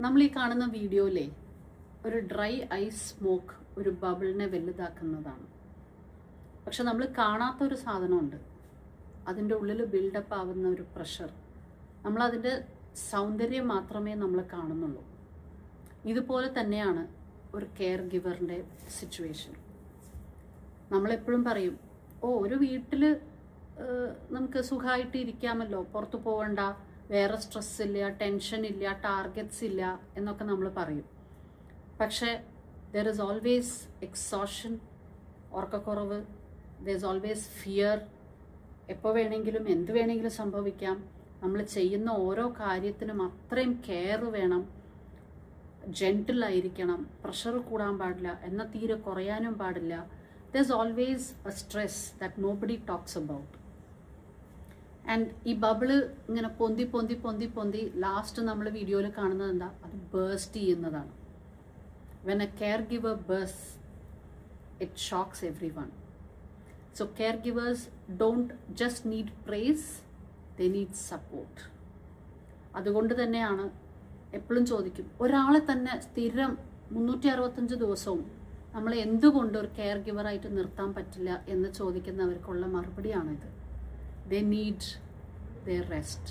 നമ്മൾ ഈ കാണുന്ന വീഡിയോയിലെ ഒരു ഡ്രൈ ഐസ് സ്മോക്ക് ഒരു ബബിളിനെ വലുതാക്കുന്നതാണ്. പക്ഷെ നമ്മൾ കാണാത്തൊരു സാധനമുണ്ട്, അതിൻ്റെ ഉള്ളിൽ ബിൽഡപ്പ് ആവുന്ന ഒരു പ്രഷർ. നമ്മളതിൻ്റെ സൗന്ദര്യം മാത്രമേ നമ്മൾ കാണുന്നുള്ളൂ. ഇതുപോലെ തന്നെയാണ് ഒരു കെയർ ഗിവറിൻ്റെ സിറ്റുവേഷൻ. നമ്മളെപ്പോഴും പറയും, ഒരു വീട്ടിൽ നമുക്ക് സുഖമായിട്ട് ഇരിക്കാമല്ലോ, പുറത്തു പോകണ്ട, വേറെ സ്ട്രെസ് ഇല്ല, ടെൻഷൻ ഇല്ല, ടാർഗറ്റ്സ് ഇല്ല എന്നൊക്കെ നമ്മൾ പറയും. പക്ഷേ ദർ ഇസ് ഓൾവേസ് എക്സോഷൻ, ഉറക്കക്കുറവ്, ദർ ഇസ് ഓൾവേസ് ഫിയർ. എപ്പോൾ വേണമെങ്കിലും എന്ത് വേണമെങ്കിലും സംഭവിക്കാം. നമ്മൾ ചെയ്യുന്ന ഓരോ കാര്യത്തിനും അത്രയും കെയർ വേണം, ജെൻറ്റിലായിരിക്കണം, പ്രഷർ കൂടാൻ പാടില്ല, എന്നാൽ തീരെ കുറയാനും പാടില്ല. There is always A stress that nobody talks about. And ഈ ബബിള് ഇങ്ങനെ പൊന്തി പൊന്തി പൊന്തി പൊന്തി ലാസ്റ്റ് നമ്മൾ വീഡിയോയിൽ കാണുന്നത് എന്താ, അത് ബേസ്റ്റ് ചെയ്യുന്നതാണ്. When a caregiver burns, it shocks everyone. So caregivers don't just need praise, they need support. അതുകൊണ്ട് തന്നെയാണ് എപ്പോഴും ചോദിക്കും, ഒരാളെ തന്നെ സ്ഥിരം 365 ദിവസവും നമ്മൾ എന്തുകൊണ്ട് ഒരു കെയർ ഗിവറായിട്ട് നിർത്താൻ പറ്റില്ല എന്ന് ചോദിക്കുന്നവർക്കുള്ള മറുപടിയാണിത്. They need their rest.